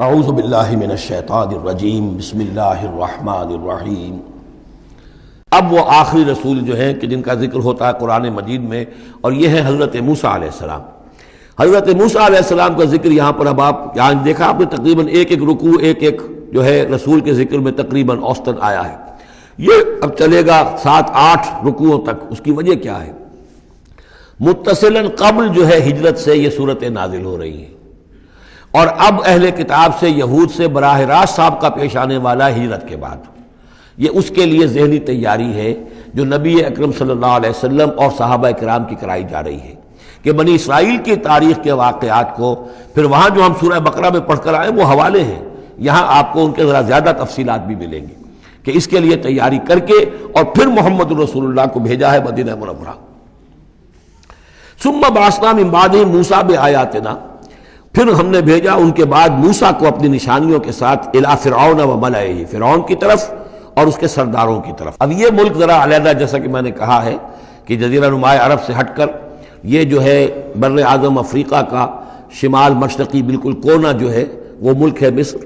اعوذ باللہ من الشیطان الرجیم بسم اللہ الرحمن الرحیم۔ اب وہ آخری رسول جو ہیں کہ جن کا ذکر ہوتا ہے قرآن مجید میں، اور یہ ہے حضرت موسیٰ علیہ السلام۔ حضرت موسیٰ علیہ السلام کا ذکر یہاں پر اب آپ یہاں دیکھا آپ نے تقریباً ایک رکوع ایک جو ہے رسول کے ذکر میں تقریباً اوسطاً آیا ہے۔ یہ اب چلے گا 7-8 رکوعوں تک۔ اس کی وجہ کیا ہے؟ متصلاً قبل جو ہے ہجرت سے یہ صورتیں نازل ہو رہی ہیں، اور اب اہل کتاب سے یہود سے براہ راست سابقہ پیش آنے والا ہے ہجرت کے بعد۔ یہ اس کے لیے ذہنی تیاری ہے جو نبی اکرم صلی اللہ علیہ وسلم اور صحابہ کرام کی کرائی جا رہی ہے کہ بنی اسرائیل کی تاریخ کے واقعات کو پھر وہاں جو ہم سورہ بقرہ میں پڑھ کر آئے وہ حوالے ہیں، یہاں آپ کو ان کے ذرا زیادہ تفصیلات بھی ملیں گی کہ اس کے لیے تیاری کر کے اور پھر محمد رسول اللہ کو بھیجا ہے مدینہ منورہ۔ ثم بعثنا من بعدہ موسیٰ بآیاتنا، پھر ہم نے بھیجا ان کے بعد موسیٰ کو اپنی نشانیوں کے ساتھ الی فرعون و ملئہ، فرعون کی طرف اور اس کے سرداروں کی طرف۔ اب یہ ملک ذرا علیحدہ، جیسا کہ میں نے کہا ہے کہ جزیرہ نما عرب سے ہٹ کر یہ جو ہے بر اعظم افریقہ کا شمال مشرقی بالکل کونا جو ہے وہ ملک ہے مصر،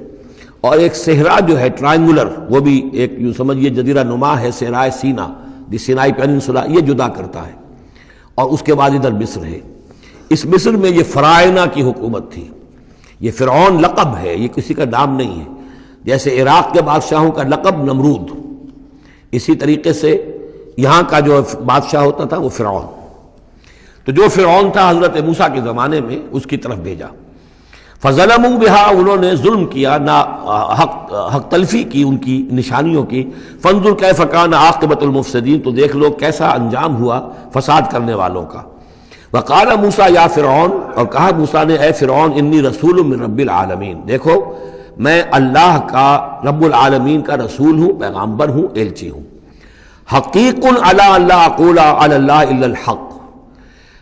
اور ایک صحرا جو ہے ٹرائنگولر، وہ بھی ایک یوں سمجھیے جزیرہ نما ہے، صحرائے سینا، دی سینائی پیننسولا، یہ جدا کرتا ہے، اور اس کے بعد ادھر مصر ہے۔ اس مصر میں یہ فرائنہ کی حکومت تھی۔ یہ فرعون لقب ہے، یہ کسی کا نام نہیں ہے، جیسے عراق کے بادشاہوں کا لقب نمرود، اسی طریقے سے یہاں کا جو بادشاہ ہوتا تھا وہ فرعون۔ تو جو فرعون تھا حضرت موسیٰ کے زمانے میں اس کی طرف بھیجا۔ فظلموا بہا، انہوں نے ظلم کیا، حق تلفی کی ان کی نشانیوں کی۔ فانظر کیف کان عاقبۃ المفسدین، تو دیکھ لو کیسا انجام ہوا فساد کرنے والوں کا۔ وقال موسیٰ یا فرعون، اور کہا موسیٰ نے اے فرعون انی رسول من رب العالمین، دیکھو میں اللہ کا رب العالمین کا رسول ہوں، پیغامبر ہوں، ایلچی ہوں۔ حقیق علی اللہ اقول علی اللہ الا الحق،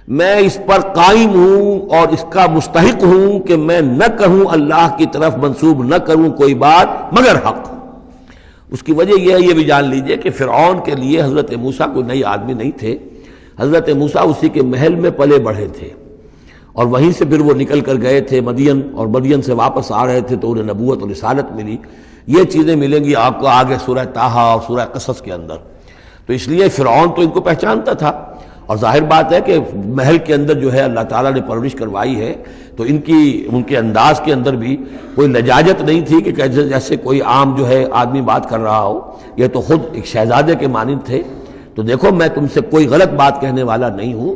میں اس پر قائم ہوں اور اس کا مستحق ہوں کہ میں نہ کہوں اللہ کی طرف منسوب نہ کروں کوئی بات مگر حق۔ اس کی وجہ یہ ہے، یہ بھی جان لیجئے کہ فرعون کے لیے حضرت موسیٰ کوئی نئی آدمی نہیں تھے۔ حضرت موسیٰ اسی کے محل میں پلے بڑھے تھے، اور وہیں سے پھر وہ نکل کر گئے تھے مدین، اور مدین سے واپس آ رہے تھے تو انہیں نبوت اور رسالت ملی۔ یہ چیزیں ملیں گی آپ کو آگے سورہ طٰہٰ اور سورہ قصص کے اندر۔ تو اس لیے فرعون تو ان کو پہچانتا تھا، اور ظاہر بات ہے کہ محل کے اندر جو ہے اللہ تعالیٰ نے پرورش کروائی ہے، تو ان کے انداز کے اندر بھی کوئی لجاجت نہیں تھی کہ جیسے کوئی عام جو ہے آدمی بات کر رہا ہو، یہ تو خود ایک شہزادے کے مانند تھے۔ تو دیکھو میں تم سے کوئی غلط بات کہنے والا نہیں ہوں،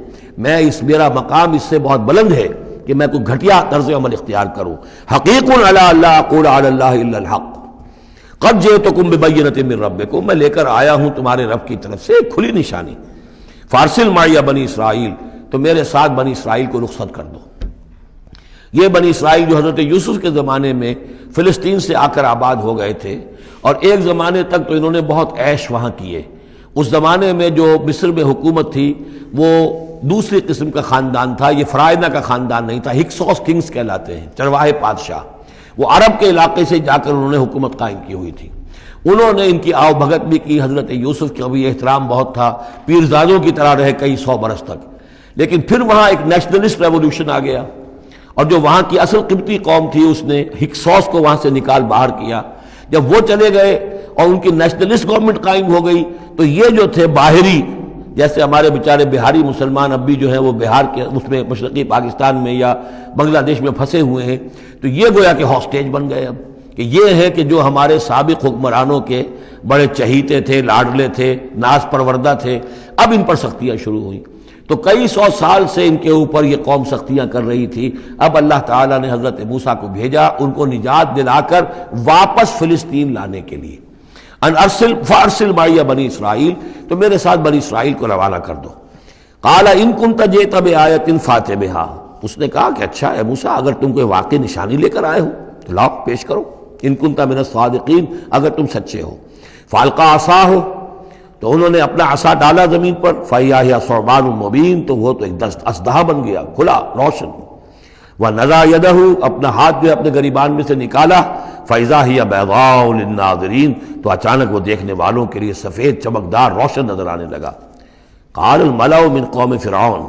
میرا مقام اس سے بہت بلند ہے کہ میں کوئی گھٹیا طرز عمل اختیار کروں۔ حقیق علی اللہ اقول علی اللہ الا الحق قد جئتکم ببینۃ من ربکم، میں لے کر آیا ہوں تمہارے رب کی طرف سے ایک کھلی نشانی۔ فارسل معی بنی اسرائیل، تو میرے ساتھ بنی اسرائیل کو رخصت کر دو۔ یہ بنی اسرائیل جو حضرت یوسف کے زمانے میں فلسطین سے آ کر آباد ہو گئے تھے، اور ایک زمانے تک تو انہوں نے بہت عیش وہاں کیے۔ اس زمانے میں جو مصر میں حکومت تھی وہ دوسری قسم کا خاندان تھا، یہ فرائنہ کا خاندان نہیں تھا، ہکسوس کنگز کہلاتے ہیں، چرواہے بادشاہ۔ وہ عرب کے علاقے سے جا کر انہوں نے حکومت قائم کی ہوئی تھی۔ انہوں نے ان کی آؤ بھگت بھی کی، حضرت یوسف کا بھی احترام بہت تھا، پیرزادوں کی طرح رہے کئی 100 برس تک۔ لیکن پھر وہاں ایک نیشنلسٹ ریولوشن آ گیا، اور جو وہاں کی اصل قبطی قوم تھی اس نے ہکسوس کو وہاں سے نکال باہر کیا۔ جب وہ چلے گئے اور ان کی نیشنلسٹ گورنمنٹ قائم ہو گئی، تو یہ جو تھے باہری، جیسے ہمارے بیچارے بہاری مسلمان اب بھی جو ہیں وہ بہار کے اس میں مشرقی پاکستان میں یا بنگلہ دیش میں پھنسے ہوئے ہیں، تو یہ گویا کہ ہاسٹیج بن گئے اب، کہ یہ ہے کہ جو ہمارے سابق حکمرانوں کے بڑے چہیتے تھے، لاڈلے تھے، ناز پروردہ تھے، اب ان پر سختیاں شروع ہوئیں۔ تو کئی 100 سال سے ان کے اوپر یہ قوم سختیاں کر رہی تھی۔ اب اللہ تعالیٰ نے حضرت موسیٰ کو بھیجا ان کو نجات دلا کر واپس فلسطین لانے کے لیے۔ ان ارسل فارسل معی بنی اسرائیل، تو میرے ساتھ بنی اسرائیل کو روانہ کر دو۔ قال ان کنت جئت بآیۃ فأت بہا، اس نے کہا کہ اچھا ہے موسیٰ، اگر تم کوئی واقعی نشانی لے کر آئے ہو تو لاؤ پیش کرو، ان کنت من الصادقین، اگر تم سچے ہو۔ فالقى عصاہ، تو انہوں نے اپنا عصا ڈالا زمین پر، فإذا هي ثعبان مبین، تو وہ تو ایک اسدحہ بن گیا، کھلا روشن۔ وَنَزَعَ يَدَهُ، اپنا ہاتھ جو اپنے گریبان میں سے نکالا، فَإِذَا هِيَ بَيْضَاءُ لِلنَّاظِرِينَ، تو اچانک وہ دیکھنے والوں کے لیے سفید چمکدار روشن نظر آنے لگا۔ قال الملأ من قوم فرعون،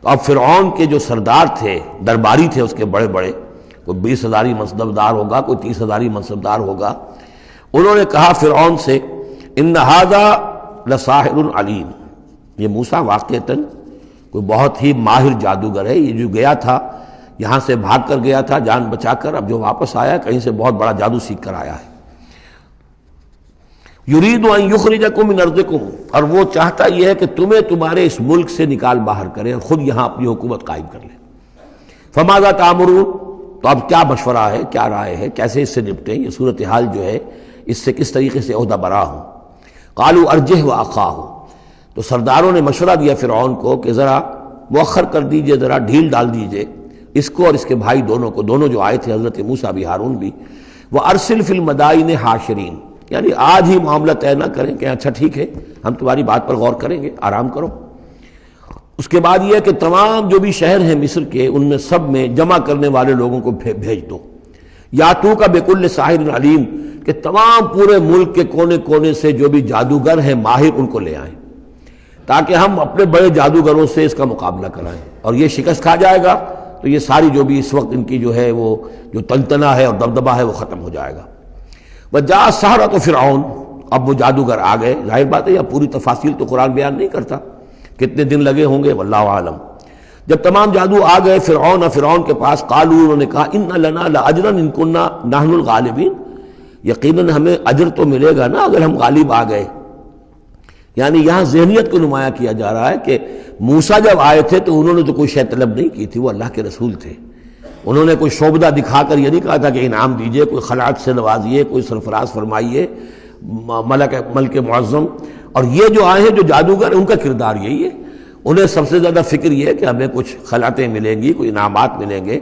تو اب فرعون کے جو سردار تھے، درباری تھے اس کے بڑے بڑے، کوئی 20,000 منصبدار ہوگا، کوئی 30,000 منصبدار ہوگا۔ انہوں نے کہا فرعون سے ان ھذا لساحر علیم، یہ موسیٰ واقعتاً کوئی بہت ہی ماہر جادوگر ہے، یہ جو گیا تھا یہاں سے بھاگ کر گیا تھا جان بچا کر، اب جو واپس آیا کہیں سے بہت بڑا جادو سیکھ کر آیا ہے۔ یرید ان یخرجکم من ارضکم، اور وہ چاہتا یہ ہے کہ تمہیں تمہارے اس ملک سے نکال باہر کرے اور خود یہاں اپنی حکومت قائم کر لے۔ فماذا تأمرون، تو اب کیا مشورہ ہے، کیا رائے ہے، کیسے اس سے نپٹیں، یہ صورتحال جو ہے اس سے کس طریقے سے عہدہ برا ہوں۔ قالوا ارجہ واخاہ، تو سرداروں نے مشورہ دیا فرعون کو کہ ذرا مؤخر کر دیجئے، ذرا ڈھیل ڈال دیجئے اس کو اور اس کے بھائی دونوں کو، دونوں جو آئے تھے حضرت موسیٰ بھی ہارون بھی۔ وَأَرْسِلْ فِي الْمَدَائِنِ حاشرین، یعنی آج ہی معاملہ طے نہ کریں کہ اچھا ٹھیک ہے ہم تمہاری بات پر غور کریں گے، آرام کرو۔ اس کے بعد یہ کہ تمام جو بھی شہر ہیں مصر کے ان میں سب میں جمع کرنے والے لوگوں کو بھیج دو، یاتوک بکل ساحر علیم، کہ تمام پورے ملک کے کونے کونے سے جو بھی جادوگر ہیں ماہر ان کو لے آئیں تاکہ ہم اپنے بڑے جادوگروں سے اس کا مقابلہ کرائیں، اور یہ شکست کھا جائے گا تو یہ ساری جو بھی اس وقت ان کی جو ہے وہ جو تنتنا ہے اور دبدبہ ہے وہ ختم ہو جائے گا۔ وجاء السحرۃ فرعون، اب وہ جادوگر آ گئے، ظاہر بات ہے یا پوری تفاصیل تو قرآن بیان نہیں کرتا کتنے دن لگے ہوں گے، واللہ عالم۔ جب تمام جادو آ گئے فرعون کے پاس، قالوا، انہوں نے کہا ان لنا لاجرا ان کنا نحن الغالبین، یقیناً ہمیں اجر تو ملے گا نا اگر ہم غالب آ گئے۔ یعنی یہاں ذہنیت کو نمایاں کیا جا رہا ہے کہ موسیٰ جب آئے تھے تو انہوں نے تو کوئی شے طلب نہیں کی تھی، وہ اللہ کے رسول تھے، انہوں نے کوئی شعبدہ دکھا کر یہ نہیں کہا تھا کہ انعام دیجئے، کوئی خلعت سے نوازیے، کوئی سرفراز فرمائیے، ملک معظم۔ اور یہ جو آئے ہیں جو جادوگر ان کا کردار یہی ہے، انہیں سب سے زیادہ فکر یہ ہے کہ ہمیں کچھ خلعتیں ملیں گی، کوئی انعامات ملیں گے۔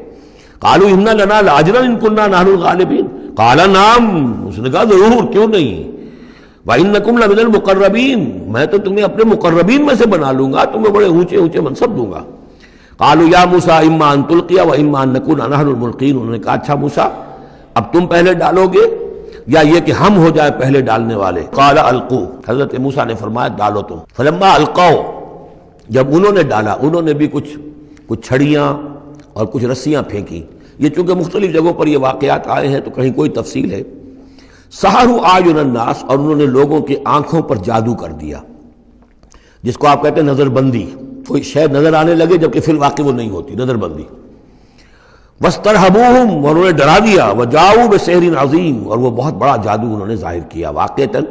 قالوا ان لنا لاجرا ان كنا نحن الغالبین، قال نعم، اس نے کہا ضرور، کیوں نہیں، وَإِنَّكُمْ لَمِنَ الْمُقَرَّبِينَ، میں تو تمہیں اپنے مقربین میں سے بنا لوں گا، تمہیں بڑے اونچے اونچے منصب دوں گا۔ قالوا یا موسیٰ اما ان تلقی واما ان نکون نحن الملقین، انہوں نے کہا اچھا موسیٰ اب تم پہلے ڈالو گے یا یہ کہ ہم ہو جائے پہلے ڈالنے والے۔ قال القوا، حضرت موسیٰ نے فرمایا ڈالو تم۔ فلما القوا، جب انہوں نے ڈالا، انہوں نے بھی کچھ چھڑیاں اور کچھ رسیاں پھینکی، یہ چونکہ مختلف جگہوں پر یہ واقعات آئے ہیں تو کہیں کوئی تفصیل ہے۔ سحروا اعین الناس، اور انہوں نے لوگوں کی آنکھوں پر جادو کر دیا، جس کو آپ کہتے ہیں نظر بندی، کوئی شے نظر آنے لگے جبکہ فی الواقع وہ نہیں ہوتی، نظر بندی۔ واسترہبوہم، اور انہوں نے ڈرا دیا، وجاؤوا بسحر عظیم، اور وہ بہت بڑا جادو انہوں نے ظاہر کیا، واقعتاً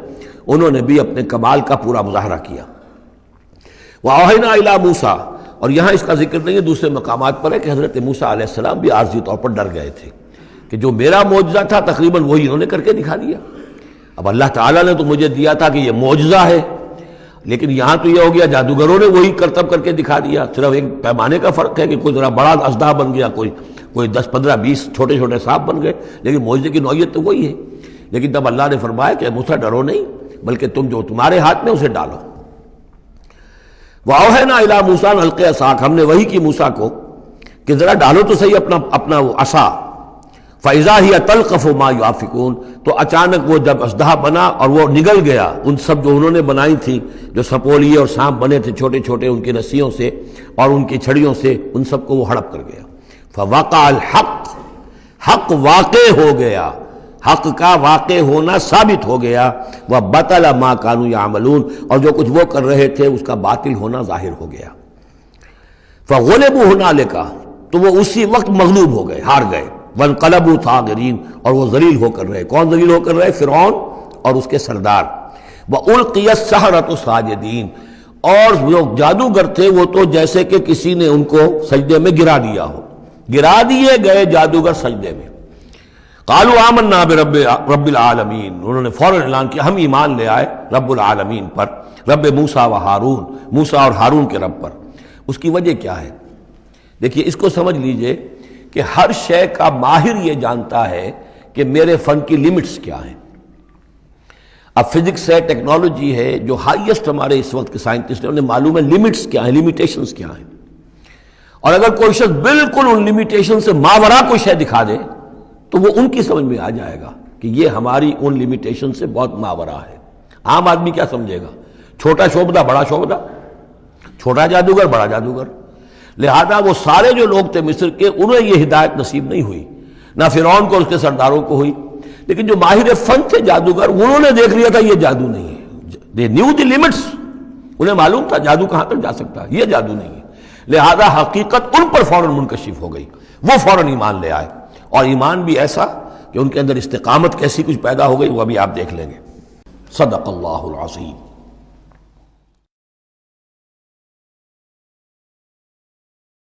انہوں نے بھی اپنے کمال کا پورا مظاہرہ کیا۔ وأوحینا الی موسیٰ، اور یہاں اس کا ذکر نہیں ہے، دوسرے مقامات پر ہے کہ حضرت موسیٰ علیہ السلام بھی عارضی طور پر ڈر گئے تھے کہ جو میرا معجزہ تھا تقریباً وہی انہوں نے کر کے دکھا دیا۔ اب اللہ تعالیٰ نے تو مجھے دیا تھا کہ یہ معجزہ ہے، لیکن یہاں تو یہ ہو گیا جادوگروں نے وہی کرتب کر کے دکھا دیا، صرف ایک پیمانے کا فرق ہے کہ کوئی ذرا بڑا اژدہا بن گیا، کوئی 10 15 20 چھوٹے چھوٹے سانپ بن گئے، لیکن معجزے کی نوعیت تو وہی ہے۔ لیکن تب اللہ نے فرمایا کہ موسیٰ ڈرو نہیں، بلکہ تم جو تمہارے ہاتھ میں اسے ڈالو۔ وَأَوْحَيْنَا إِلَىٰ مُوسَىٰ أَنْ أَلْقِ عَصَاكَ، ہم نے وہی کی موسیٰ کو کہ ذرا ڈالو تو صحیح اپنا وہ عصا۔ فَإِذَا هِيَ تَلْقَفُ مَا يَأْفِكُونَ، تو اچانک وہ جب اژدہا بنا اور وہ نگل گیا ان سب جو انہوں نے بنائی تھی، جو سپولیے اور سانپ بنے تھے چھوٹے چھوٹے ان کی رسیوں سے اور ان کی چھڑیوں سے، ان سب کو وہ ہڑپ کر گیا۔ فَوَقَعَ الْحَقُّ، حق واقع ہو گیا، حق کا واقع ہونا ثابت ہو گیا۔ وَبَطَلَ مَا كَانُوا يَعْمَلُونَ، اور جو کچھ وہ کر رہے تھے اس کا باطل ہونا ظاہر ہو گیا۔ فَغُلِبُوا هُنَالِكَ، تو وہ اسی وقت مغلوب ہو گئے، ہار گئے۔ وَانْقَلَبُوا صَاغِرِينَ، اور وہ ذلیل ہو کر رہے۔ کون ذلیل ہو کر رہے؟ فرعون اور اس کے سردار۔ وَأُلْقِيَ السَّحَرَةُ سَاجِدِينَ، اور جو جادوگر تھے وہ تو جیسے کہ کسی نے ان کو سجدے میں گرا دیا ہو، گرا دیے گئے جادوگر سجدے میں۔ قالوا آمنا برب العالمین، انہوں نے فوراً اعلان کیا ہم ایمان لے آئے رب العالمین پر، رب موسیٰ و ہارون، موسیٰ اور ہارون کے رب پر۔ اس کی وجہ کیا ہے؟ دیکھیے اس کو سمجھ لیجئے کہ ہر شے کا ماہر یہ جانتا ہے کہ میرے فن کی لیمٹس کیا ہیں۔ اب فزکس ہے، ٹیکنالوجی ہے، جو ہائیسٹ ہمارے اس وقت کے سائنٹسٹ ہیں انہیں معلوم ہے لیمٹس کیا ہیں، لیمیٹیشنز کیا ہیں، اور اگر کوئی شخص بالکل ان لیمیٹیشن سے ماورا کوئی شے دکھا دے تو وہ ان کی سمجھ میں آ جائے گا کہ یہ ہماری ان لیمیٹیشن سے بہت ماورا ہے۔ عام آدمی کیا سمجھے گا؟ چھوٹا شعبدہ بڑا شعبدہ، چھوٹا جادوگر بڑا جادوگر۔ لہذا وہ سارے جو لوگ تھے مصر کے، انہیں یہ ہدایت نصیب نہیں ہوئی، نہ فرعون کو اس کے سرداروں کو ہوئی. لیکن جو ماہر فن تھے جادوگر، انہوں نے دیکھ لیا تھا یہ جادو نہیں ہے. دے نیو دی لمٹس، انہیں معلوم تھا جادو کہاں تک جا سکتا ہے، یہ جادو نہیں ہے. لہذا حقیقت ان پر فوراً منکشف ہو گئی، وہ فوراً ایمان لے آئے، اور ایمان بھی ایسا کہ ان کے اندر استقامت کیسی کچھ پیدا ہو گئی وہ ابھی آپ دیکھ لیں گے. صدق اللہ العظیم.